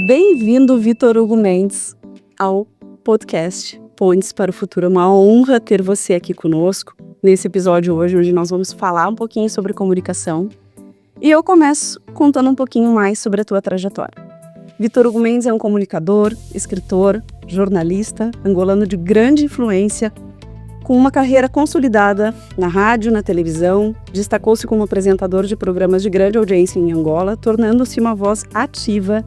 Bem-vindo, Vitor Hugo Mendes, ao podcast Pontes para o Futuro. É uma honra ter você aqui conosco nesse episódio hoje, onde nós vamos falar um pouquinho sobre comunicação. E eu começo contando um pouquinho mais sobre a tua trajetória. Vitor Hugo Mendes é um comunicador, escritor, jornalista, angolano de grande influência, com uma carreira consolidada na rádio, na televisão, destacou-se como apresentador de programas de grande audiência em Angola, tornando-se uma voz ativa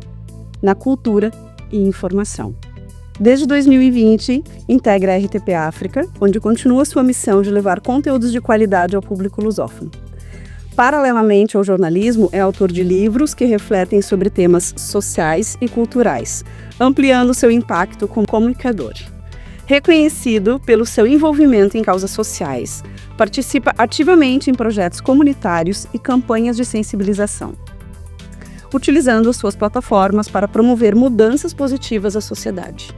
na cultura e informação. Desde 2020, integra a RTP África, onde continua sua missão de levar conteúdos de qualidade ao público lusófono. Paralelamente ao jornalismo, é autor de livros que refletem sobre temas sociais e culturais, ampliando seu impacto como comunicador. Reconhecido pelo seu envolvimento em causas sociais, participa ativamente em projetos comunitários e campanhas de sensibilização, utilizando suas plataformas para promover mudanças positivas à sociedade.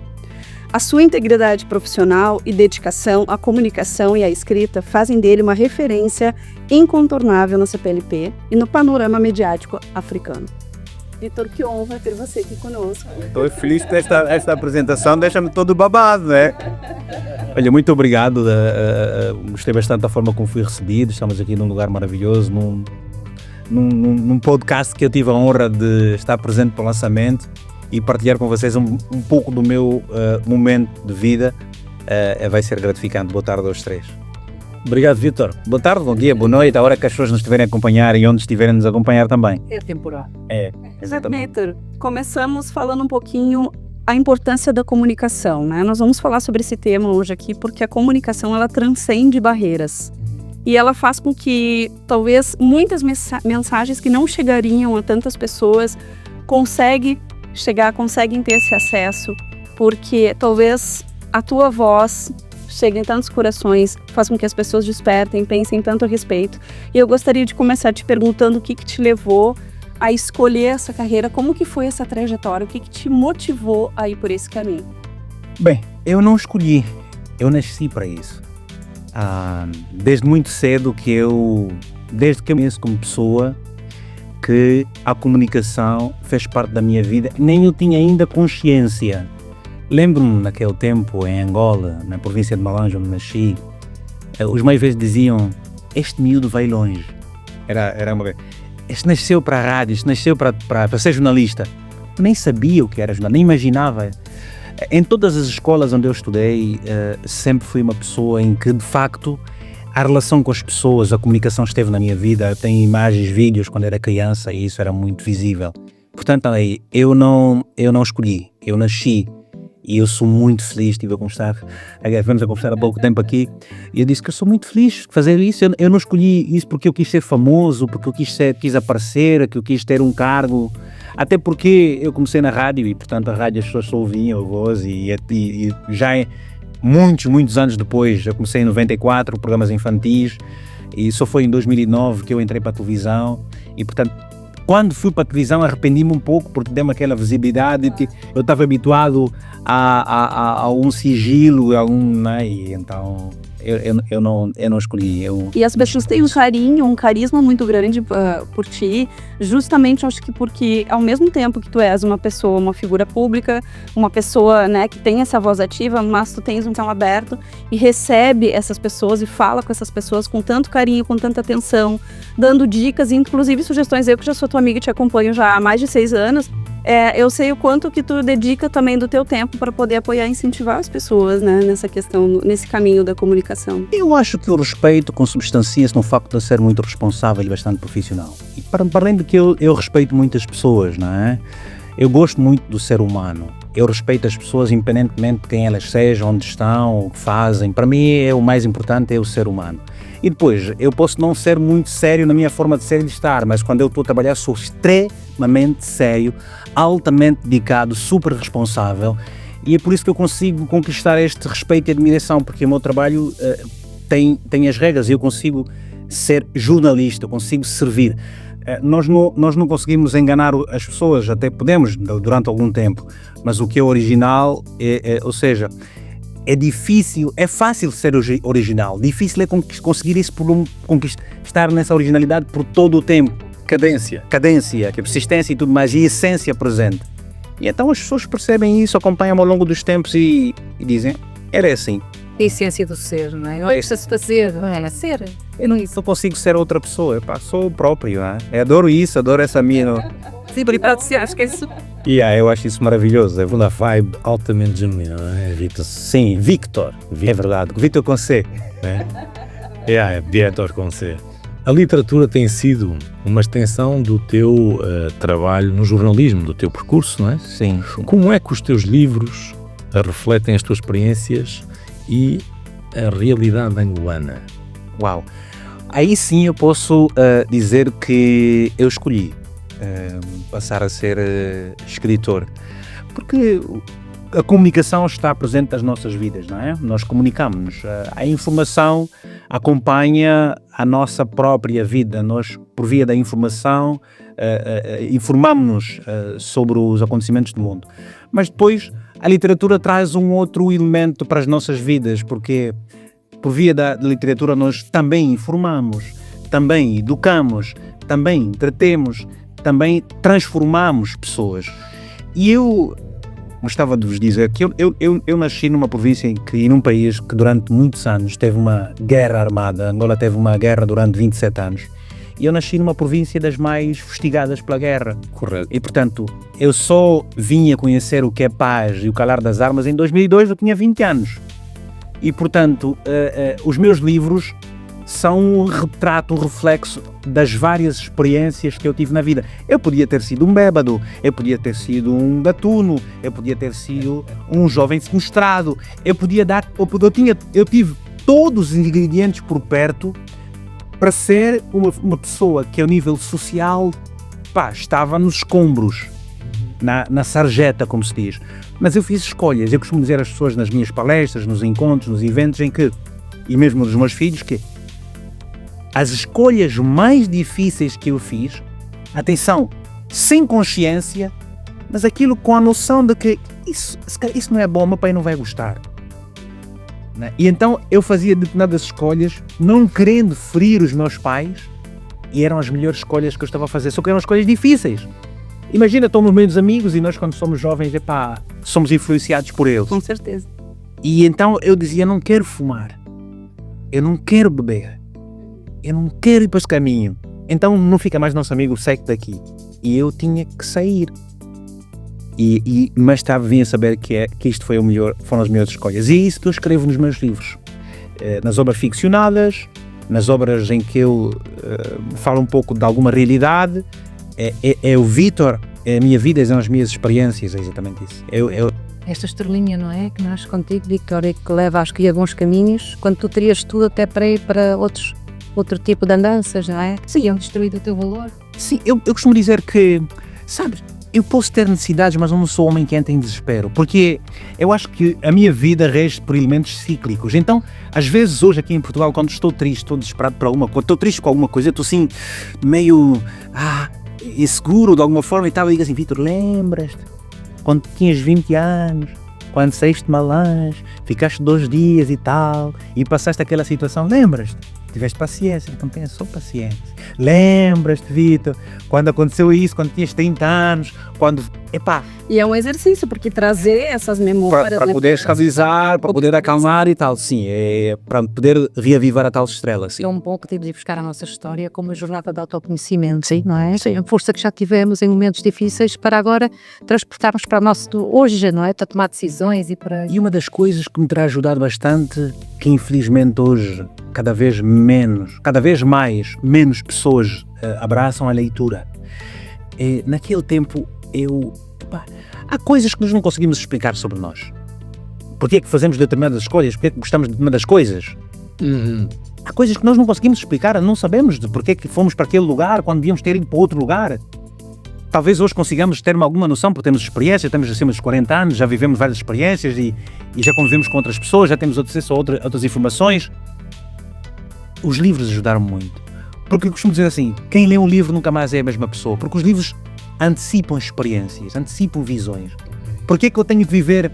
A sua integridade profissional e dedicação à comunicação e à escrita fazem dele uma referência incontornável na CPLP e no panorama mediático africano. Vitor, que honra ter você aqui conosco. Estou feliz com esta apresentação, deixa-me todo babado, né? Olha, muito obrigado, gostei bastante da forma como fui recebido, estamos aqui num lugar maravilhoso, num podcast que eu tive a honra de estar presente para o lançamento e partilhar com vocês um pouco do meu momento de vida. Vai ser gratificante. Boa tarde aos três. Obrigado, Vitor. Boa tarde, bom dia, boa noite, a hora que as pessoas nos estiverem a acompanhar e onde estiverem nos acompanhar também. É temporal. Exatamente. Vitor, começamos falando um pouquinho a importância da comunicação, né? Nós vamos falar sobre esse tema hoje aqui porque a comunicação, ela transcende barreiras. E ela faz com que, talvez, muitas mensagens que não chegariam a tantas pessoas conseguem ter esse acesso, porque talvez a tua voz chegue em tantos corações, faz com que as pessoas despertem, pensem tanto a respeito. E eu gostaria de começar te perguntando o que te levou a escolher essa carreira, como que foi essa trajetória, o que te motivou a ir por esse caminho? Bem, eu não escolhi, eu nasci para isso. Desde muito cedo desde que eu me conheço como pessoa, que a comunicação fez parte da minha vida, nem eu tinha ainda consciência. Lembro-me naquele tempo em Angola, na província de Malanje, onde nasci, os mais vezes diziam: este miúdo vai longe. Era uma vez. Este nasceu para a rádio, este nasceu para ser jornalista. Eu nem sabia o que era jornalista, nem imaginava. Em todas as escolas onde eu estudei, sempre fui uma pessoa em que, de facto, a relação com as pessoas, a comunicação esteve na minha vida. Eu tenho imagens, vídeos quando era criança e isso era muito visível. Portanto, eu não escolhi, eu nasci e eu sou muito feliz. Vamos a conversar há pouco tempo aqui e eu disse que eu sou muito feliz de fazer isso. Eu não escolhi isso porque eu quis ser famoso, porque eu quis aparecer, que eu quis ter um cargo. Até porque eu comecei na rádio e, portanto, a rádio as pessoas só ouviam a voz e já muitos anos depois, eu comecei em 94, programas infantis, e só foi em 2009 que eu entrei para a televisão e, portanto, quando fui para a televisão arrependi-me um pouco porque deu-me aquela visibilidade que eu estava habituado a um sigilo, né? E então eu não escolhi. E as pessoas têm um carisma muito grande por ti, justamente acho que porque ao mesmo tempo que tu és uma pessoa, uma figura pública, uma pessoa, né, que tem essa voz ativa, mas tu tens um canal aberto e recebe essas pessoas e fala com essas pessoas com tanto carinho, com tanta atenção, dando dicas, inclusive sugestões. Eu que já sou tua amiga e te acompanho já há mais de 6 anos, eu sei o quanto que tu dedica também do teu tempo para poder apoiar e incentivar as pessoas, né, nessa questão, nesse caminho da comunicação. Eu acho que o respeito consubstancia-se no facto de eu ser muito responsável e bastante profissional. E para além de que eu respeito muitas pessoas, não é? Eu gosto muito do ser humano. Eu respeito as pessoas independentemente de quem elas sejam, onde estão, o que fazem. Para mim, o mais importante é o ser humano. E depois, eu posso não ser muito sério na minha forma de ser e de estar, mas quando eu estou a trabalhar sou extremamente sério, altamente dedicado, super responsável, e é por isso que eu consigo conquistar este respeito e admiração, porque o meu trabalho tem as regras e eu consigo ser jornalista, eu consigo servir. Nós não conseguimos enganar as pessoas, até podemos durante algum tempo, mas o que é original, ou seja, é difícil, é fácil ser original, difícil é conseguir isso estar nessa originalidade por todo o tempo. Cadência, que é persistência e tudo mais, e essência presente. E então as pessoas percebem isso, acompanham ao longo dos tempos e dizem, era assim. A essência do ser, não é? Gosta-se de ser, não é? Ser. Eu não consigo ser outra pessoa, sou o próprio, não é? Eu adoro isso, adoro essa minha... Sim, acho que é isso. Eu acho isso maravilhoso. Uma vibe altamente genuína, não é, Victor? Sim, Victor, é verdade, Victor com C. É Victor com C. A literatura tem sido uma extensão do teu trabalho no jornalismo, do teu percurso, não é? Sim. Como é que os teus livros refletem as tuas experiências e a realidade angolana? Uau! Aí sim eu posso dizer que eu escolhi passar a ser escritor, porque a comunicação está presente nas nossas vidas, não é? Nós comunicamos, a informação acompanha a nossa própria vida, nós por via da informação informamos-nos sobre os acontecimentos do mundo, mas depois a literatura traz um outro elemento para as nossas vidas, porque por via da literatura nós também informamos, também educamos, também entretemos, também transformamos pessoas. E eu gostava de vos dizer que eu nasci numa província e num país que durante muitos anos teve uma guerra armada. Angola teve uma guerra durante 27 anos. E eu nasci numa província das mais fustigadas pela guerra. Correto. E, portanto, eu só vim a conhecer o que é paz e o calar das armas em 2002, eu tinha 20 anos. E, portanto, os meus livros são um retrato, um reflexo das várias experiências que eu tive na vida. Eu podia ter sido um bêbado, eu podia ter sido um gatuno, eu podia ter sido um jovem sequestrado, eu tive todos os ingredientes por perto para ser uma pessoa que, ao nível social, estava nos escombros, na sarjeta, como se diz. Mas eu fiz escolhas. Eu costumo dizer às pessoas nas minhas palestras, nos encontros, nos eventos, e mesmo dos meus filhos, que as escolhas mais difíceis que eu fiz, atenção, sem consciência, mas aquilo com a noção de que isso não é bom, meu pai não vai gostar. E então eu fazia determinadas escolhas, não querendo ferir os meus pais, e eram as melhores escolhas que eu estava a fazer, só que eram escolhas difíceis. Imagina, estou no meio dos amigos e nós, quando somos jovens, somos influenciados por eles. Com certeza. E então eu dizia, não quero fumar, eu não quero beber, eu não quero ir para esse caminho. Então não fica mais nosso amigo, segue daqui. E eu tinha que sair. E mais tarde vim a saber que isto foram as melhores escolhas. E é isso que eu escrevo nos meus livros. Nas obras ficcionadas, nas obras em que eu falo um pouco de alguma realidade. É o Victor, é a minha vida, são as minhas experiências, é exatamente isso. Esta estrelinha, não é? Que nasce contigo, Victor, e que leva a escolher bons caminhos, quando tu terias tudo até para ir para outro tipo de andanças, não é? Sim, iam destruir o teu valor. Sim, eu costumo dizer que, sabes, eu posso ter necessidades, mas eu não sou homem que entra em desespero, porque eu acho que a minha vida rege por elementos cíclicos. Então, às vezes hoje aqui em Portugal, quando estou triste, estou desesperado por alguma coisa, estou triste com alguma coisa, eu estou assim, meio inseguro de alguma forma e tal, eu digo assim, Victor, lembras-te quando tinhas 20 anos, quando saíste malanche, ficaste 2 dias e tal, e passaste aquela situação, lembras-te? Tiveste paciência, então tenha só paciência. Lembras-te, Victor, quando aconteceu isso, quando tinhas 30 anos, quando... E é um exercício, porque trazer essas memórias... Para poder escravizar, para poder acalmar e tal, sim, é para poder reavivar a tal estrela, sim. É um pouco de ir buscar a nossa história como uma jornada de autoconhecimento, sim, não é? Sim, a força que já tivemos em momentos difíceis para agora transportarmos para o nosso hoje, não é? Para tomar decisões e para... E uma das coisas que me terá ajudado bastante, que infelizmente hoje cada vez menos pessoas abraçam a leitura. Naquele tempo há coisas que nós não conseguimos explicar sobre nós. Porquê é que fazemos determinadas escolhas? Porquê é que gostamos de determinadas coisas? Há coisas que nós não conseguimos explicar, não sabemos de porquê é que fomos para aquele lugar quando devíamos ter ido para outro lugar. Talvez hoje consigamos ter alguma noção, porque temos experiência, temos acima dos 40 anos, já vivemos várias experiências e já convivemos com outras pessoas, já temos acesso a outras informações. Os livros ajudaram muito. Porque eu costumo dizer assim, quem lê um livro nunca mais é a mesma pessoa, porque os livros antecipam experiências, antecipam visões. Porquê é que eu tenho que viver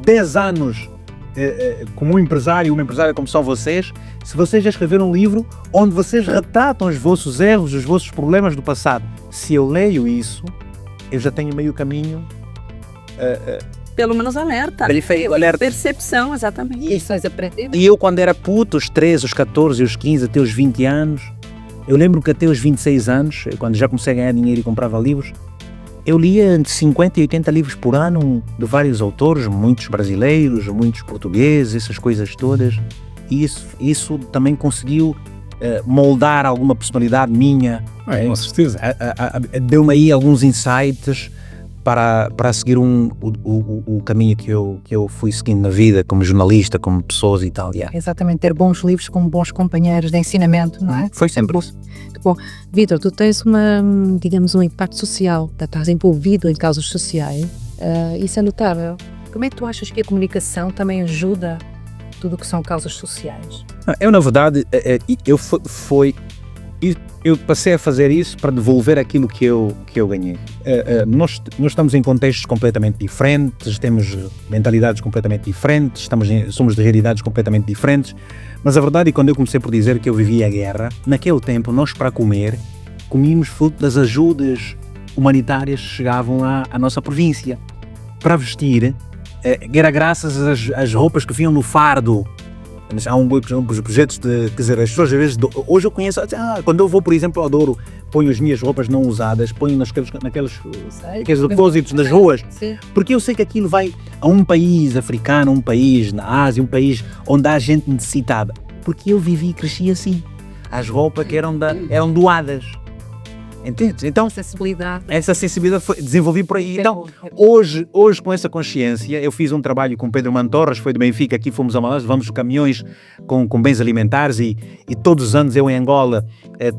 10 anos como um empresário, uma empresária como são vocês, se vocês já escreveram um livro onde vocês retratam os vossos erros, os vossos problemas do passado? Se eu leio isso, eu já tenho meio caminho Pelo menos alerta. Ele fez alerta. Percepção, exatamente. Lições aprendidas. E eu, quando era puto, os 13, os 14, os 15, até os 20 anos, eu lembro que até os 26 anos, quando já comecei a ganhar dinheiro e comprava livros, eu lia entre 50 e 80 livros por ano de vários autores, muitos brasileiros, muitos portugueses, essas coisas todas. E isso também conseguiu moldar alguma personalidade minha. Com certeza. Deu-me aí alguns insights para seguir o caminho que eu fui seguindo na vida, como jornalista, como pessoas e tal. Yeah. Exatamente, ter bons livros como bons companheiros de ensinamento, não é? Foi sempre isso. Bom, Vítor, tu tens digamos, um impacto social, estás envolvido em causas sociais, isso é notável. Como é que tu achas que a comunicação também ajuda tudo o que são causas sociais? Eu, na verdade, eu passei a fazer isso para devolver aquilo que eu ganhei. Nós estamos em contextos completamente diferentes, temos mentalidades completamente diferentes, somos de realidades completamente diferentes, mas a verdade é que quando eu comecei por dizer que eu vivia a guerra, naquele tempo nós, para comer, comíamos fruto das ajudas humanitárias que chegavam à nossa província. Para vestir, era graças às roupas que vinham no fardo. Há uns projetos de, quer dizer, as pessoas às vezes, hoje eu conheço, quando eu vou, por exemplo, ao Douro, ponho as minhas roupas não usadas, ponho naqueles depósitos nas ruas, Sim. porque eu sei que aquilo vai a um país africano, um país na Ásia, um país onde há gente necessitada, porque eu vivi e cresci assim. As roupas que eram doadas. Entendes? Então, essa sensibilidade foi desenvolvida por aí. Então, hoje com essa consciência, eu fiz um trabalho com Pedro Mantorras, foi do Benfica, aqui fomos a Malásia, vamos caminhões com bens alimentares e todos os anos eu em Angola,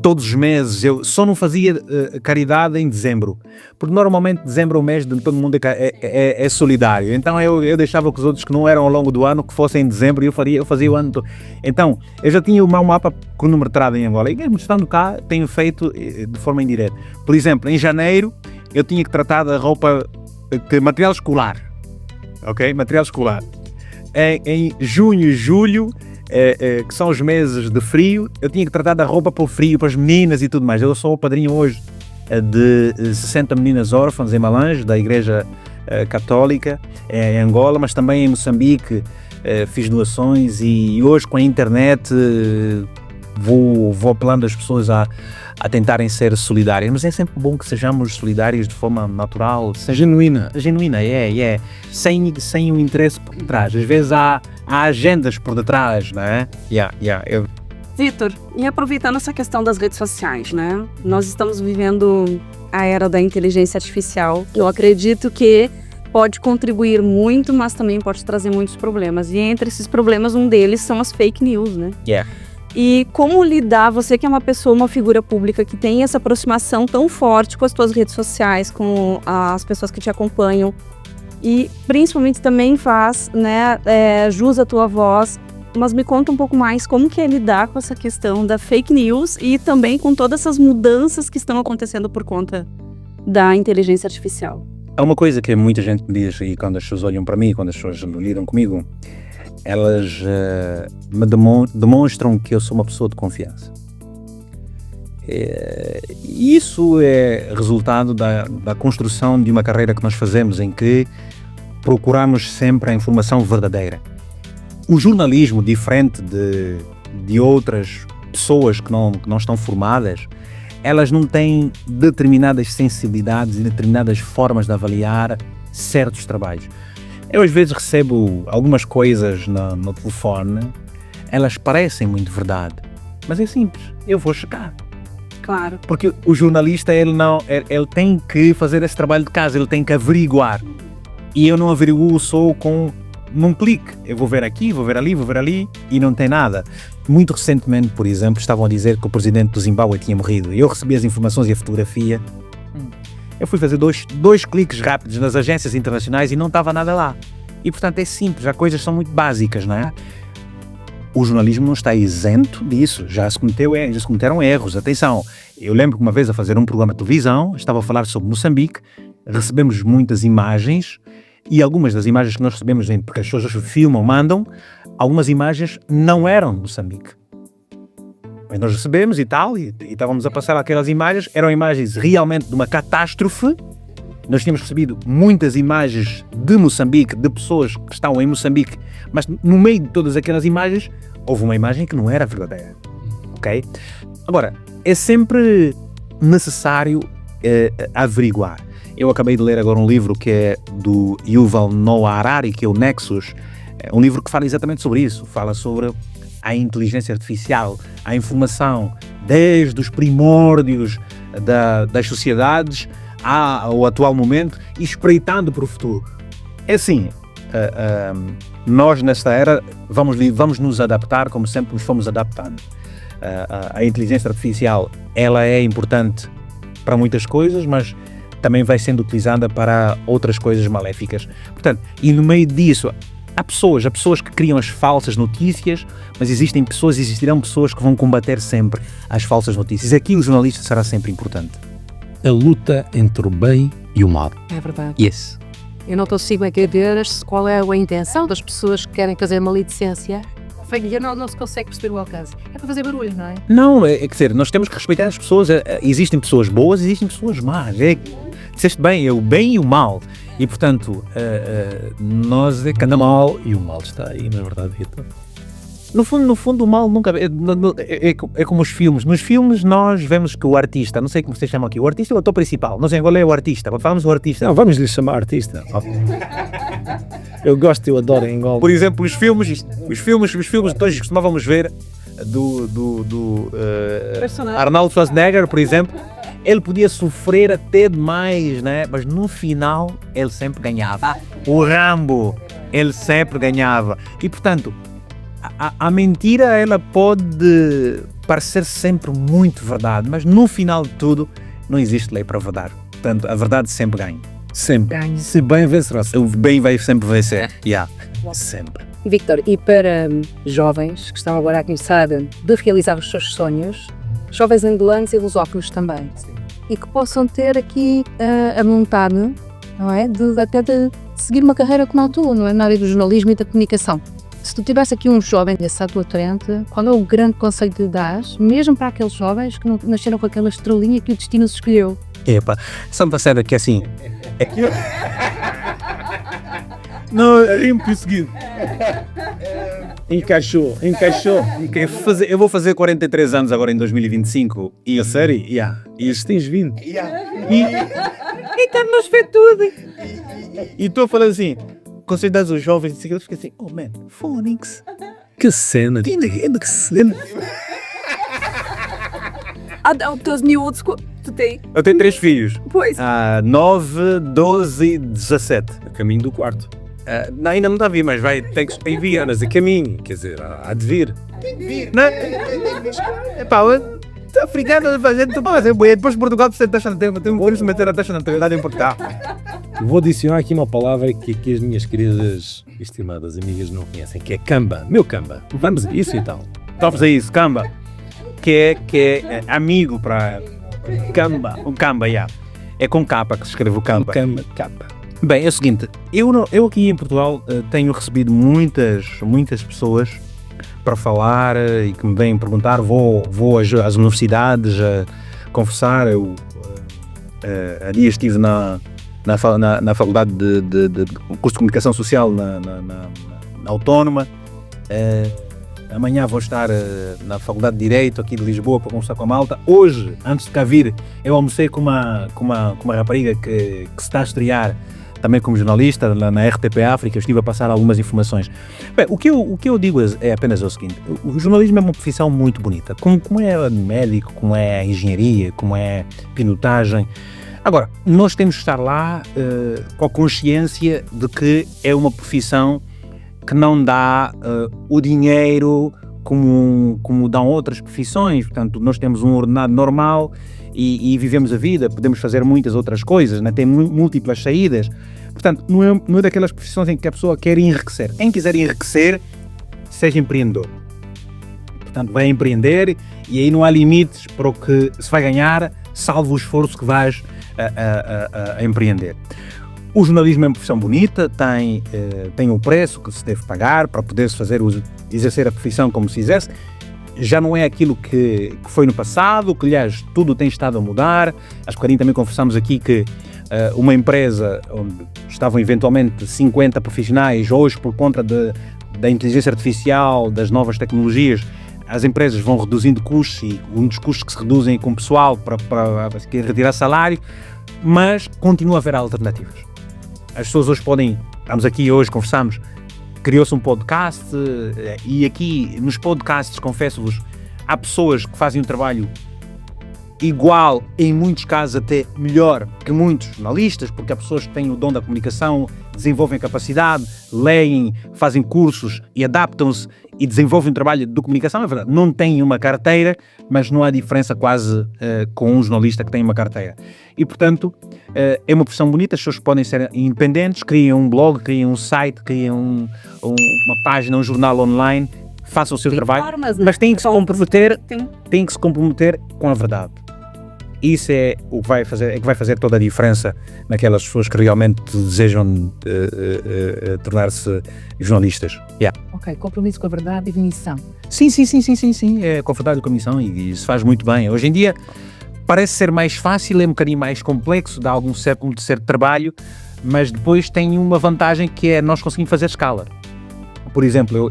todos os meses, eu só não fazia caridade em dezembro, porque normalmente dezembro é o mês de todo mundo é solidário. Então eu deixava que os outros que não eram ao longo do ano, que fossem em dezembro, e eu fazia o ano todo. Então, eu já tinha o meu mapa cronometrado em Angola, e mesmo estando cá, tenho feito de forma indireta. Por exemplo, em janeiro eu tinha que tratar da roupa, material escolar, ok? Material escolar. Em junho e julho, que são os meses de frio, eu tinha que tratar da roupa para o frio, para as meninas e tudo mais. Eu sou o padrinho hoje de 60 meninas órfãs em Malange, da Igreja Católica em Angola, mas também em Moçambique fiz doações, e hoje com a internet vou apelando as pessoas a tentarem ser solidárias, mas é sempre bom que sejamos solidários de forma natural, Genuína. genuína, sem o interesse por trás. Às vezes há agendas por detrás, não é? Vítor, e aproveitando essa questão das redes sociais, né? Nós estamos vivendo a era da inteligência artificial. Eu acredito que pode contribuir muito, mas também pode trazer muitos problemas. E entre esses problemas, um deles são as fake news, né? E como lidar, você que é uma pessoa, uma figura pública que tem essa aproximação tão forte com as suas redes sociais, com as pessoas que te acompanham, e principalmente também faz, né, jus à tua voz, mas me conta um pouco mais como que é lidar com essa questão da fake news e também com todas essas mudanças que estão acontecendo por conta da inteligência artificial. Há uma coisa que muita gente me diz, e quando as pessoas olham para mim, quando as pessoas lidam comigo, elas me demonstram que eu sou uma pessoa de confiança. E isso é resultado da construção de uma carreira que nós fazemos, em que procuramos sempre a informação verdadeira. O jornalismo, diferente de outras pessoas que não estão formadas, elas não têm determinadas sensibilidades e determinadas formas de avaliar certos trabalhos. Eu às vezes recebo algumas coisas no telefone, elas parecem muito verdade, mas é simples, eu vou checar. Claro. Porque o jornalista, ele tem que fazer esse trabalho de casa, ele tem que averiguar. E eu não averiguo só num clique. Eu vou ver aqui, vou ver ali e não tem nada. Muito recentemente, por exemplo, estavam a dizer que o presidente do Zimbábue tinha morrido. E eu recebi as informações e a fotografia. Eu fui fazer dois cliques rápidos nas agências internacionais e não estava nada lá. E portanto é simples, as coisas são muito básicas, não é? O jornalismo não está isento disso, já se cometeram erros. Atenção, eu lembro que uma vez a fazer um programa de televisão, estava a falar sobre Moçambique, recebemos muitas imagens e algumas das imagens que nós recebemos, porque as pessoas filmam, mandam, algumas imagens não eram de Moçambique. Mas nós recebemos e tal, e estávamos a passar aquelas imagens, eram imagens realmente de uma catástrofe, nós tínhamos recebido muitas imagens de Moçambique, de pessoas que estão em Moçambique, mas no meio de todas aquelas imagens, houve uma imagem que não era verdadeira, ok? Agora, é sempre necessário averiguar. Eu acabei de ler agora um livro que é do Yuval Noah Harari, que é o Nexus, um livro que fala exatamente sobre isso, fala sobre a inteligência artificial, a informação desde os primórdios das sociedades ao atual momento e espreitando para o futuro. É assim, nós nesta era vamos nos adaptar como sempre nos fomos adaptando. A inteligência artificial, ela é importante para muitas coisas, mas também vai sendo utilizada para outras coisas maléficas. Portanto, e no meio disso, há pessoas que criam as falsas notícias, mas existirão pessoas que vão combater sempre as falsas notícias. Aqui o jornalista será sempre importante. A luta entre o bem e o mal. É verdade. Yes. Eu não consigo entender qual é a intenção das pessoas que querem fazer maledicência. Não se consegue perceber o alcance. É para fazer barulho, não é? Não, quer dizer, nós temos que respeitar as pessoas. Existem pessoas boas, existem pessoas más. Disseste bem, é o bem e o mal. E, portanto, nós é que O mal e o mal está aí, na verdade, Vitor. No fundo, o mal nunca... É como os filmes. Nos filmes, nós vemos que o artista, não sei como vocês chamam aqui, o artista é o ator principal. Nós em Angola é o artista. Quando falamos do artista... Não, vamos lhe chamar artista. Eu adoro em Angola. Por exemplo, os filmes que nós costumávamos ver do Arnold Schwarzenegger, por exemplo, ele podia sofrer até demais, né? Mas no final ele sempre ganhava. O Rambo, ele sempre ganhava. E portanto, a mentira ela pode parecer sempre muito verdade, mas no final de tudo não existe lei para a verdade. Portanto, a verdade sempre ganha. Sempre. Ganha. Se bem vencerá. O bem vai sempre vencer. Sempre. Victor, e para jovens que estão agora a começar de realizar os seus sonhos, jovens angolanos e lusófonos também, e que possam ter aqui a vontade, não é, até de seguir uma carreira como a tua, não é, na área do jornalismo e da comunicação. Se tu tivesse aqui um jovem desse à tua frente, qual é o grande conselho que lhe dás, mesmo para aqueles jovens que não nasceram com aquela estrelinha que o destino se escolheu? Epa, só para ser que assim... Não, é impossível. Encaixou. Eu vou fazer 43 anos agora em 2025. E A sério? Yeah. E se tens 20? Então nos vê tudo. E estou falando assim, conselhos os jovens, e eu fico assim, oh man, Phoenix. Que cena. Que cena. Os teus miúdos, tu tem? Eu tenho 3 filhos. Pois. 9, 12 e 17. A caminho do quarto. Não, ainda não está a vir, mas Tem vianas a caminho, quer dizer, há de vir. Não é? Epá, está africano a fazer tudo. Depois de Portugal, você taxa na temos que meter a taxa na natalidade em Portugal. Vou adicionar aqui uma palavra que as minhas queridas e estimadas amigas não conhecem, que é camba. Meu camba. Vamos a isso então. Vamos a isso, camba. Que é amigo para... Camba. Um camba, já. É com capa que se escreve o camba. Camba, capa. Bem, é o seguinte, eu aqui em Portugal tenho recebido muitas pessoas para falar e que me vêm perguntar, vou às universidades a conversar. Eu há dias estive na faculdade de curso de comunicação social na Autónoma. Amanhã vou estar na faculdade de Direito aqui de Lisboa para conversar com a malta. Hoje, antes de cá vir, eu almocei com uma rapariga que se está a estrear também como jornalista na RTP África. Eu estive a passar algumas informações. Bem, o que eu digo é apenas o seguinte: o jornalismo é uma profissão muito bonita, como é médico, como é engenharia, como é pilotagem. Agora, nós temos que estar lá com a consciência de que é uma profissão que não dá o dinheiro como dão outras profissões. Portanto, nós temos um ordenado normal e vivemos a vida, podemos fazer muitas outras coisas, né? Tem múltiplas saídas. Portanto, não é daquelas profissões em que a pessoa quer enriquecer. Quem quiser enriquecer, seja empreendedor. Portanto, vai empreender e aí não há limites para o que se vai ganhar, salvo o esforço que vais a empreender. O jornalismo é uma profissão bonita, tem um preço que se deve pagar para poder-se exercer a profissão como se fizesse. Já não é aquilo que foi no passado, que aliás tudo tem estado a mudar. Acho que também conversamos aqui que uma empresa onde estavam eventualmente 50 profissionais, hoje por conta da inteligência artificial, das novas tecnologias, as empresas vão reduzindo custos e um dos custos que se reduzem com o pessoal para retirar salário, mas continua a haver alternativas. As pessoas hoje estamos aqui hoje, conversamos, criou-se um podcast e aqui nos podcasts, confesso-vos, há pessoas que fazem um trabalho igual, em muitos casos até melhor que muitos jornalistas, porque há pessoas que têm o dom da comunicação, desenvolvem capacidade, leem, fazem cursos e adaptam-se e desenvolvem um trabalho de comunicação. É verdade, não têm uma carteira, mas não há diferença quase com um jornalista que tem uma carteira. E, portanto, é uma profissão bonita, as pessoas podem ser independentes, criam um blog, criam um site, criam uma página, um jornal online, façam o seu trabalho, formas, né? mas têm que se comprometer com a verdade. Isso é o que vai fazer toda a diferença naquelas pessoas que realmente desejam tornar-se jornalistas. Ok, compromisso com a verdade e definição. Sim, é com a verdade e com a missão e isso faz muito bem. Hoje em dia parece ser mais fácil, é um bocadinho mais complexo, dá algum certo trabalho, mas depois tem uma vantagem que é nós conseguimos fazer escala. Por exemplo,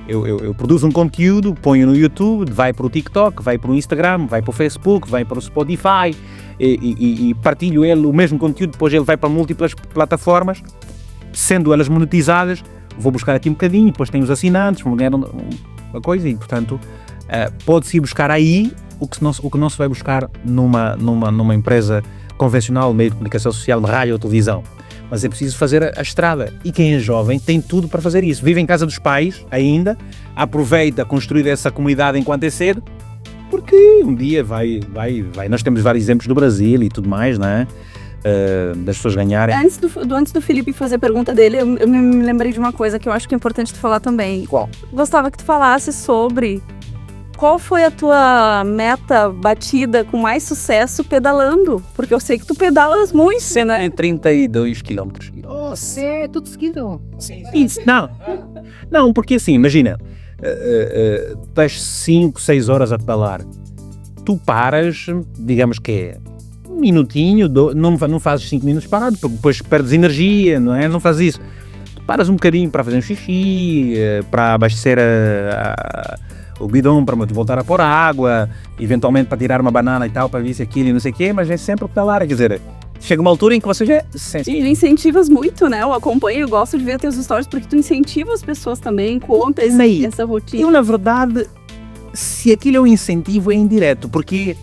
eu produzo um conteúdo, ponho no YouTube, vai para o TikTok, vai para o Instagram, vai para o Facebook, vai para o Spotify e partilho o mesmo conteúdo, depois ele vai para múltiplas plataformas, sendo elas monetizadas, vou buscar aqui um bocadinho, depois tem os assinantes, uma coisa e, portanto, pode-se ir buscar aí o que não se vai buscar numa empresa convencional, meio de comunicação social, de rádio ou televisão. Mas é preciso fazer a estrada. E quem é jovem tem tudo para fazer isso. Vive em casa dos pais ainda, aproveita construir essa comunidade enquanto é cedo, porque um dia vai. Nós temos vários exemplos do Brasil e tudo mais, não é? Das pessoas ganharem. Antes do Felipe fazer a pergunta dele, eu me lembrei de uma coisa que eu acho que é importante tu falar também. Qual? Gostava que tu falasse sobre qual foi a tua meta batida com mais sucesso pedalando, porque eu sei que tu pedalas muito, né? É 32 quilómetros. Nossa, é tudo seguido. Isso, não, porque assim, imagina, estás 5, 6 horas a pedalar, tu paras, digamos que é um minutinho, não fazes 5 minutos parado, porque depois perdes energia, não é? Não fazes isso. Tu paras um bocadinho para fazer um xixi, para abastecer o bidão, para voltar a pôr a água, eventualmente para tirar uma banana e tal, para ver se aquilo e não sei o quê, mas é sempre pedalar, quer dizer, chega uma altura em que você já... Sim, incentivas muito, né? Eu acompanho, eu gosto de ver teus stories, porque tu incentiva as pessoas também, conta essa rotina. Eu, na verdade, se aquilo é um incentivo, é indireto, porque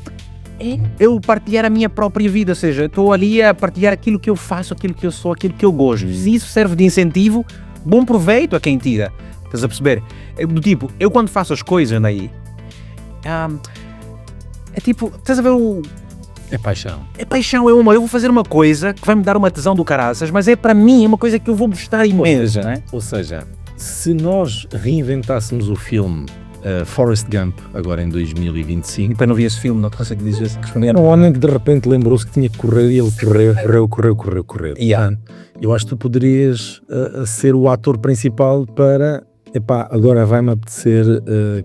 eu partilhar a minha própria vida, ou seja, eu estou ali a partilhar aquilo que eu faço, aquilo que eu sou, aquilo que eu gosto. Se isso serve de incentivo, bom proveito a quem tira. Estás a perceber? Do tipo, eu quando faço as coisas daí, é tipo, estás a ver É paixão. É paixão, eu vou fazer uma coisa que vai me dar uma tesão do caraças, mas é para mim, é uma coisa que eu vou gostar imenso, não é? Ou seja, se nós reinventássemos o filme Forrest Gump, agora em 2025... Para não ver esse filme, não consigo dizer isso. Era um homem que de repente lembrou-se que tinha que correr e ele correu. Yeah. Eu acho que tu poderias ser o ator principal para... agora vai-me apetecer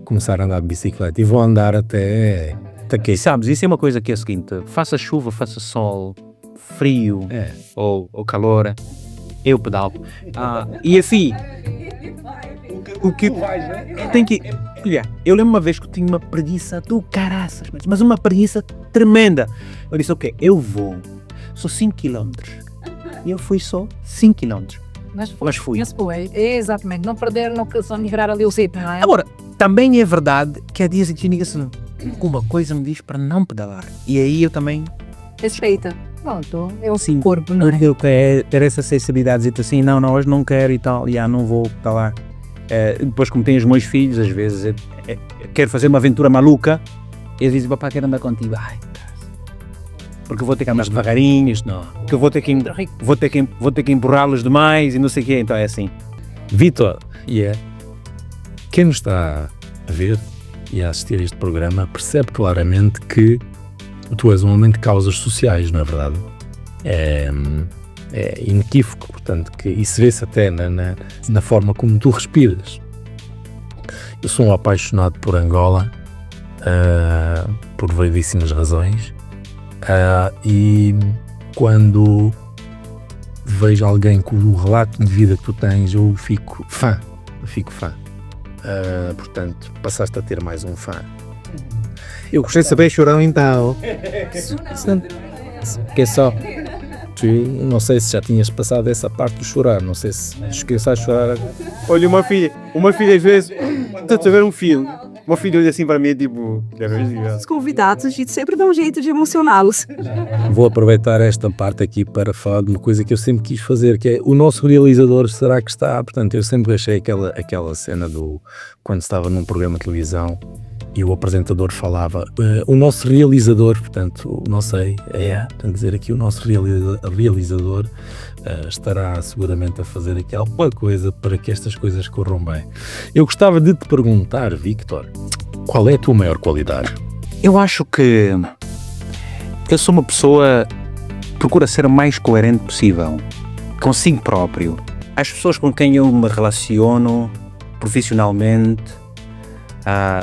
começar a andar de bicicleta e vou andar até aqui. Sabes, isso é uma coisa que é a seguinte, faça chuva, faça sol, frio ou calor, eu pedalo. E assim, o que tem que... Olha, eu lembro uma vez que eu tinha uma preguiça do caraças, mas uma preguiça tremenda. Eu disse, ok, eu vou, só 5 km. E eu fui só 5 km. Mas fui. Exatamente, não perder na ocasião de virar ali o zip, não é? Agora, também é verdade que há dias em que digo assim, alguma coisa me diz para não pedalar. E aí eu também... Respeita. Pronto, é o Sim, corpo, não é? eu quero ter essa sensibilidade, dizer assim, não, hoje não quero e tal, não vou pedalar. Depois, como tenho os meus filhos, às vezes eu quero fazer uma aventura maluca, e eles dizem, papá, quero andar contigo. Ai, porque eu vou ter que andar devagarinho, não. Porque eu vou ter que empurrá-los demais e não sei o quê, então é assim. Vítor, quem nos está a ver e a assistir a este programa percebe claramente que tu és um homem de causas sociais, não é verdade? É inequívoco, portanto, que isso vê-se até na forma como tu respiras. Eu sou um apaixonado por Angola, por variedíssimas razões, e quando vejo alguém com o relato de vida que tu tens, eu fico fã. Portanto, passaste a ter mais um fã. Eu gostei de saber, Chorão, então. Que é só. Não sei se já tinhas passado essa parte de chorar, não sei se esqueças de chorar. Olha, uma filha às vezes, estou a ver um filme, uma filha olha assim para mim, tipo... Os convidados, a gente sempre dá um jeito de emocioná-los. Vou aproveitar esta parte aqui para falar de uma coisa que eu sempre quis fazer, que é o nosso realizador, será que está? Portanto, eu sempre achei aquela cena do... quando estava num programa de televisão e o apresentador falava, o nosso realizador, portanto, não sei, portanto, dizer aqui o nosso realizador estará seguramente a fazer aqui alguma coisa para que estas coisas corram bem. Eu gostava de te perguntar, Victor, qual é a tua maior qualidade? Eu acho que eu sou uma pessoa que procura ser o mais coerente possível, consigo próprio. As pessoas com quem eu me relaciono profissionalmente,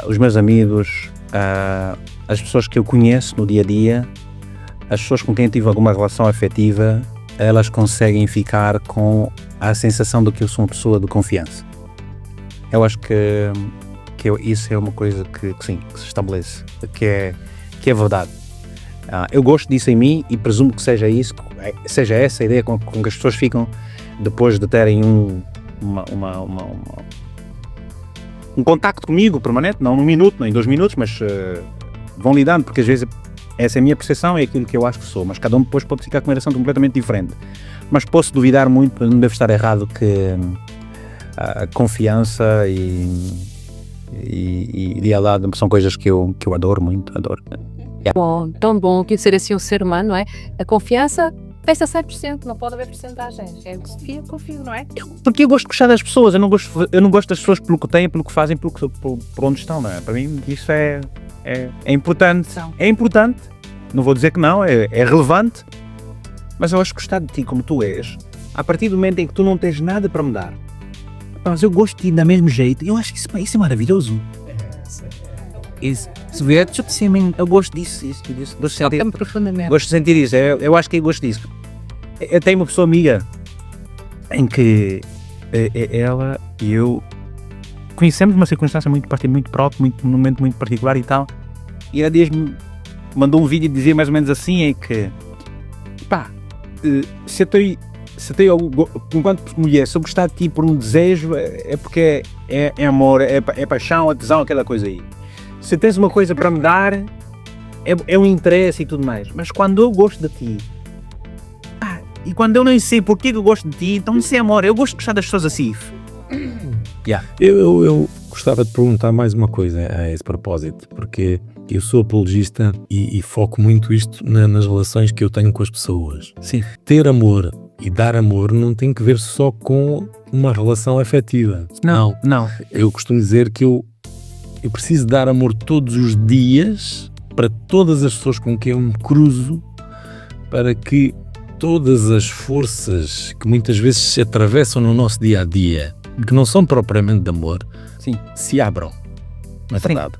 os meus amigos, as pessoas que eu conheço no dia a dia, as pessoas com quem eu tive alguma relação afetiva, elas conseguem ficar com a sensação de que eu sou uma pessoa de confiança. Eu acho que isso é uma coisa que sim, que se estabelece, que é verdade. Eu gosto disso em mim e presumo que seja isso, seja essa a ideia com que as pessoas ficam depois de terem um contacto comigo permanente, não num minuto, nem 2 minutos, mas vão lidando, porque às vezes essa é a minha percepção, é aquilo que eu acho que sou, mas cada um depois pode ficar com uma relação completamente diferente. Mas posso duvidar muito, não devo estar errado, que a confiança e lealdade são coisas que eu adoro muito, adoro. Bom, tão bom que ser assim um ser humano, não é? A confiança pesa 100%, não pode haver porcentagens. É confio, não é? Porque eu gosto de gostar das pessoas, eu não gosto das pessoas pelo que têm, pelo que fazem, por onde estão, não é? Para mim isso é importante. É importante, não vou dizer que não, é relevante, mas eu acho que gostar de ti como tu és, a partir do momento em que tu não tens nada para me dar, mas eu gosto de ti da mesmo jeito, eu acho que isso é maravilhoso. Eu gosto disso. Toca-me profundamente. Gosto de sentir isso, eu acho que eu gosto disso. Eu tenho uma pessoa amiga em que ela e eu conhecemos uma circunstância muito próxima, num momento muito particular e tal, e ela me mandou um vídeo e dizia mais ou menos assim, é que se eu tenho enquanto mulher, se eu gostar de ti por um desejo, é porque é amor, é paixão, é tesão, aquela coisa aí. Se tens uma coisa para me dar, é um interesse e tudo mais. Mas quando eu gosto de ti, e quando eu não sei porque eu gosto de ti, então isso é amor. Eu gosto de gostar das pessoas assim. Eu gostava de perguntar mais uma coisa a esse propósito, porque eu sou apologista e foco muito isto nas relações que eu tenho com as pessoas. Sim. Ter amor e dar amor não tem que ver só com uma relação afetiva. Não. Eu costumo dizer que eu preciso dar amor todos os dias para todas as pessoas com quem eu me cruzo, para que todas as forças que muitas vezes se atravessam no nosso dia-a-dia, que não são propriamente de amor, Sim. se abram. Não é verdade?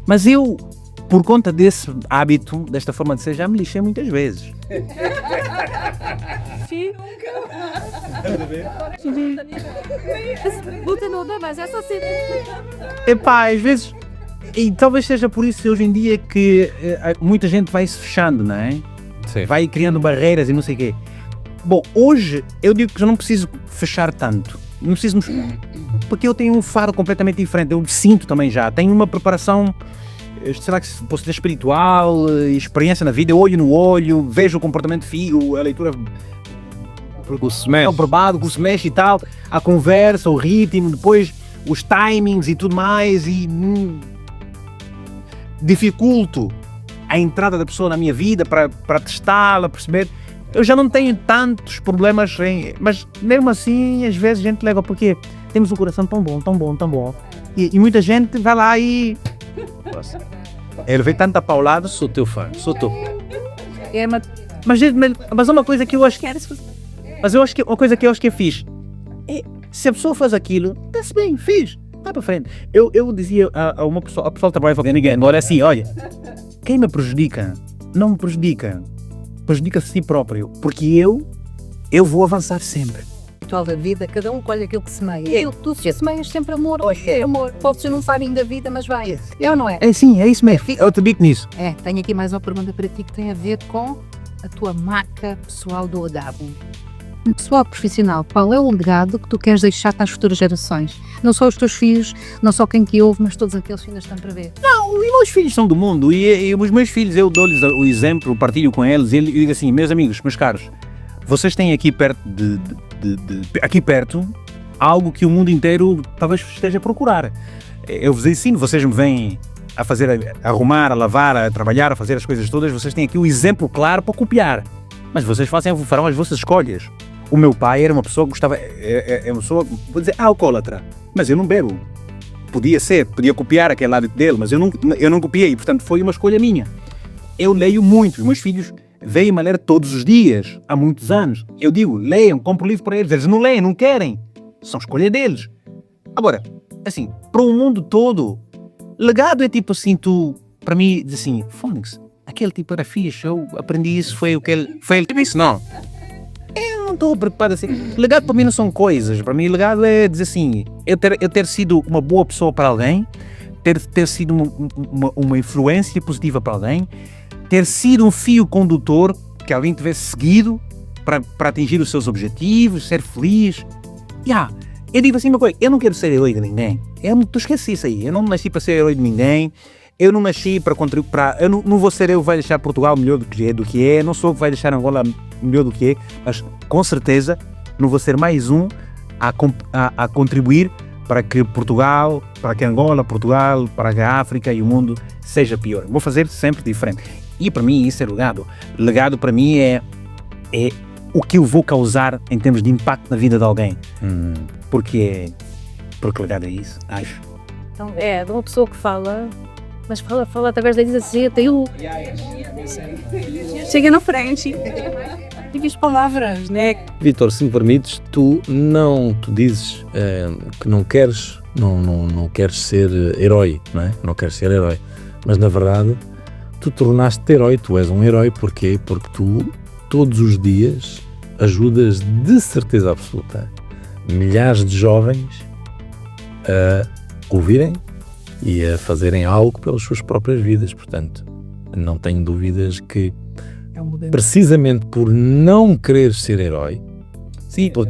Mas eu, por conta desse hábito, desta forma de ser, já me lixei muitas vezes. Mas essa sim. Às vezes, e talvez seja por isso hoje em dia que muita gente vai se fechando, não é? Sim. Vai criando barreiras e não sei o quê. Bom, hoje eu digo que já não preciso fechar tanto, não preciso, porque eu tenho um faro completamente diferente, eu sinto também já, tenho uma preparação, sei lá, que posso dizer espiritual, experiência na vida, olho no olho, vejo o comportamento fio, a leitura, o probado, que se mexe e tal, a conversa, o ritmo, depois os timings e tudo mais, e dificulto a entrada da pessoa na minha vida para testá-la, perceber. Eu já não tenho tantos problemas, mas mesmo assim, às vezes a gente leva, porque temos um coração tão bom. E muita gente vai lá e... Ele vê tanta paulada, Sou teu fã. mas é uma coisa que eu acho que... Mas eu acho que uma coisa que eu acho que é fixe. Se a pessoa faz aquilo, está-se bem, fiz. Vai para frente. Eu dizia a uma pessoa, a pessoa que trabalha com ninguém, agora é assim, olha, quem me prejudica, não me prejudica. prejudica a si próprio, porque eu vou avançar sempre. Ritual da vida, cada um colhe aquilo que semeia. Aquilo que tu semeias sempre amor, é amor. Podes não sabem da vida, mas vai. É ou não é? É sim, é isso mesmo. Eu te digo nisso. Tenho aqui mais uma pergunta para ti que tem a ver com a tua marca pessoal do legado. Pessoal profissional, qual é o legado que tu queres deixar para as futuras gerações? Não só os teus filhos, não só quem te ouve, mas todos aqueles que ainda estão para ver. Não, e meus filhos são do mundo, e os meus filhos, eu dou-lhes o exemplo, partilho com eles, e digo assim, meus amigos, meus caros, vocês têm aqui perto aqui perto algo que o mundo inteiro talvez esteja a procurar. Eu vos ensino, vocês me vêm a fazer, a arrumar, a lavar, a trabalhar, a fazer as coisas todas, vocês têm aqui o exemplo claro para copiar, mas vocês farão as vossas escolhas. O meu pai era uma pessoa que gostava, é uma pessoa, vou dizer, alcoólatra, mas eu não bebo. Podia copiar aquele hábito dele, mas eu não copiei, portanto foi uma escolha minha. Eu leio muito, os meus filhos veem-me a ler todos os dias, há muitos anos. Eu digo, leiam, compro livro para eles, eles não leem, não querem, são escolha deles. Agora, assim, para o mundo todo, legado é tipo assim, para mim, diz assim, Fónix, aquele tipo era fixe, eu aprendi isso, foi ele que disse, não. Eu não estou preocupado assim. Legado para mim não são coisas. Para mim, legado é dizer assim: eu ter sido uma boa pessoa para alguém, ter sido uma influência positiva para alguém, ter sido um fio condutor que alguém tivesse seguido para atingir os seus objetivos, ser feliz. Eu digo assim uma coisa: eu não quero ser herói de ninguém. Tu esqueci isso aí. Eu não nasci para ser herói de ninguém. Eu não nasci para contribuir eu não vou ser eu que vai deixar Portugal melhor do que é, não sou eu que vai deixar Angola melhor do que é, mas com certeza não vou ser mais um a contribuir para que Portugal, para que Angola, Portugal, para que a África e o mundo seja pior. Vou fazer sempre diferente. E para mim isso é legado. Legado para mim é o que eu vou causar em termos de impacto na vida de alguém. Porque legado é isso, acho. Então, de uma pessoa que fala, mas fala através da exercita e Chega na frente. E as palavras, né? Vítor, se me permites, tu dizes que não queres ser herói, não é? Não queres ser herói. Mas na verdade, tu tornaste-te herói, tu és um herói. Porquê? Porque tu, todos os dias, ajudas de certeza absoluta milhares de jovens a ouvirem e a fazerem algo pelas suas próprias vidas. Portanto, não tenho dúvidas que, precisamente por não querer ser herói, por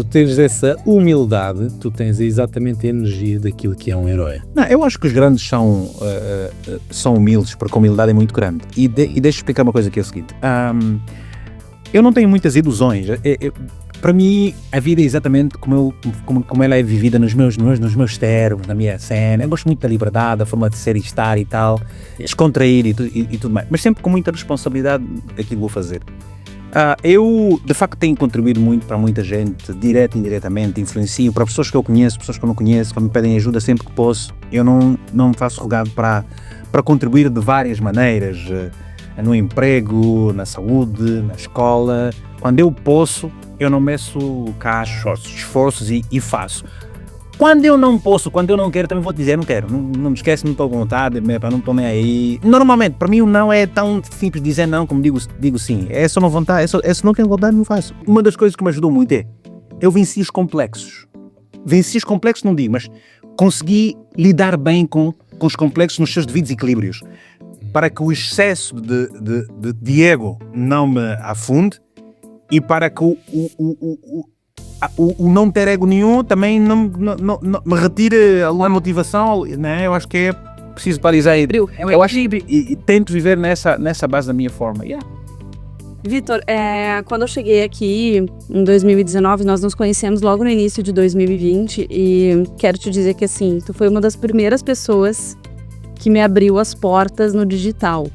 teres essa humildade, tu tens exatamente a energia daquilo que é um herói. Não, eu acho que os grandes são humildes, porque a humildade é muito grande. E deixa eu explicar uma coisa que é o seguinte. Eu não tenho muitas ilusões. Para mim, a vida é exatamente como ela é vivida nos meus termos, na minha cena. Eu gosto muito da liberdade, da forma de ser e estar e tal, descontrair e tudo mais. Mas sempre com muita responsabilidade daquilo que vou fazer. Eu, de facto, tenho contribuído muito para muita gente, direto e indiretamente, influencio para pessoas que eu conheço, pessoas que eu não conheço, que me pedem ajuda sempre que posso. Eu não me faço rogado para contribuir de várias maneiras, no emprego, na saúde, na escola. Quando eu posso, eu não meço esforços e faço. Quando eu não posso, quando eu não quero, também vou te dizer, não quero, não me esquece, não estou com vontade, não estou nem aí. Normalmente, para mim o não é tão simples dizer não como digo sim. É só não vontade, se não quero vontade, não faço. Uma das coisas que me ajudou muito eu venci os complexos. Venci os complexos, não digo, mas consegui lidar bem com os complexos nos seus devidos equilíbrios. Para que o excesso de ego não me afunde e para que o não ter ego nenhum também não me retire alguma motivação, né? Eu acho que é preciso parizar aí. Eu acho e tento viver nessa base da minha forma. Vítor, quando eu cheguei aqui em 2019, nós nos conhecemos logo no início de 2020 e quero te dizer que assim, tu foi uma das primeiras pessoas que me abriu as portas no digital.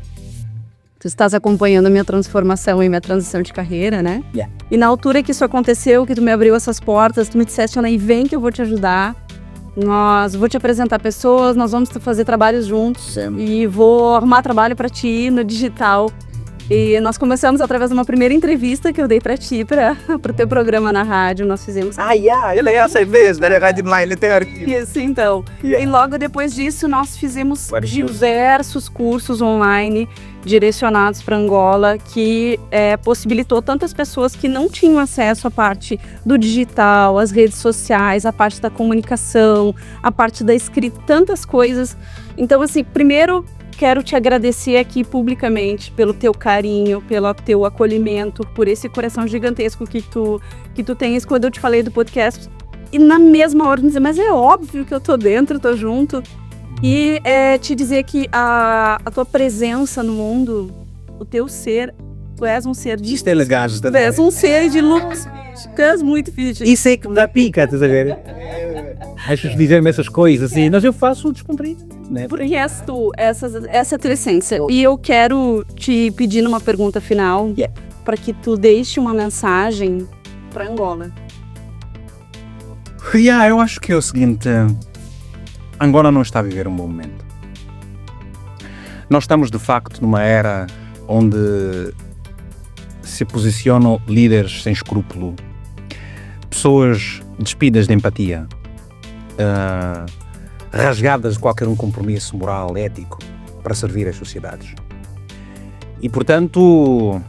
Tu estás acompanhando a minha transformação e minha transição de carreira, né? Yeah. E na altura que isso aconteceu, que tu me abriu essas portas, tu me disseste, Ana, vem que eu vou te ajudar. Vou te apresentar pessoas, nós vamos fazer trabalhos juntos e vou arrumar trabalho para ti no digital. E nós começamos através de uma primeira entrevista que eu dei pra ti, pro teu programa na rádio. Nós fizemos. Ele é essa vez, da Rádio Online, tem arquivo. Isso, então. E logo depois disso, nós fizemos diversos cursos online direcionados para Angola, que possibilitou tantas pessoas que não tinham acesso à parte do digital, às redes sociais, à parte da comunicação, à parte da escrita, tantas coisas. Então, assim, primeiro quero te agradecer aqui publicamente pelo teu carinho, pelo teu acolhimento, por esse coração gigantesco que tu tens quando eu te falei do podcast. E na mesma hora dizer, mas é óbvio que eu tô dentro, tô junto. E te dizer que a tua presença no mundo, o teu ser, tu és um ser de... Isto é legal. Tu és um ser de luz. Tu és muito fixe. Isso é que me dá pica, estás a ver? As pessoas dizem-me essas coisas assim, mas eu faço o descumprido. Né? Porque és tu, essa é a tua essência. E eu quero te pedir numa pergunta final, para que tu deixe uma mensagem para Angola. Eu acho que é o seguinte, Angola não está a viver um bom momento. Nós estamos de facto numa era onde se posicionam líderes sem escrúpulo, pessoas despidas de empatia, rasgadas de qualquer um compromisso moral, ético, para servir as sociedades. E, portanto,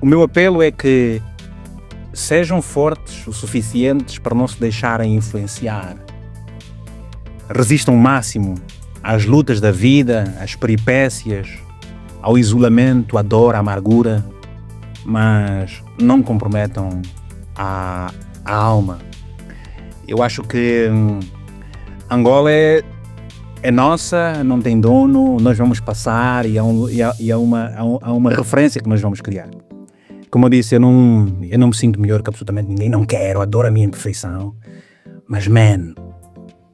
o meu apelo é que sejam fortes o suficientes para não se deixarem influenciar. Resistam o máximo às lutas da vida, às peripécias, ao isolamento, à dor, à amargura, mas não comprometam a alma. Eu acho que Angola é nossa, não tem dono, nós vamos passar e há uma referência que nós vamos criar. Como eu disse, eu não me sinto melhor que absolutamente ninguém, não quero, adoro a minha imperfeição, mas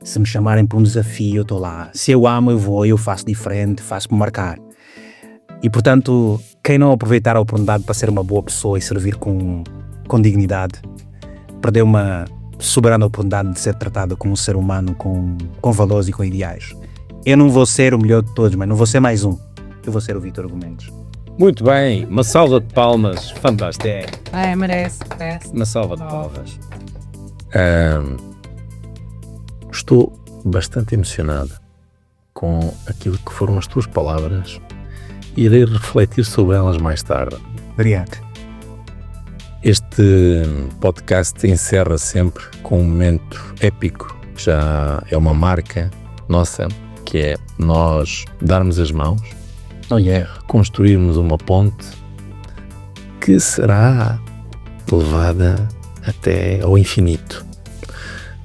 se me chamarem para um desafio, eu estou lá. Se eu amo, eu vou, eu faço diferente, faço-me marcar. E portanto, quem não aproveitar a oportunidade para ser uma boa pessoa e servir com dignidade, perdeu uma soberana oportunidade de ser tratado como um ser humano com valores e com ideais. Eu não vou ser o melhor de todos, mas não vou ser mais um. Eu vou ser o Vítor Gomes. Muito bem, uma salva de palmas, fantástico. Merece. Uma salva de palmas. Estou bastante emocionado com aquilo que foram as tuas palavras e irei refletir sobre elas mais tarde. Obrigado. Este podcast encerra sempre com um momento épico, já é uma marca nossa, que é nós darmos as mãos, construirmos uma ponte que será levada até ao infinito.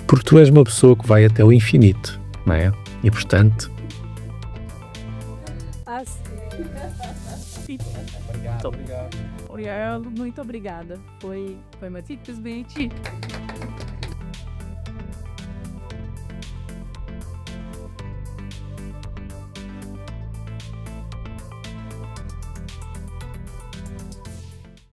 Porque tu és uma pessoa que vai até ao infinito, não é? E portanto... Muito obrigado. Muito obrigada. Foi simplesmente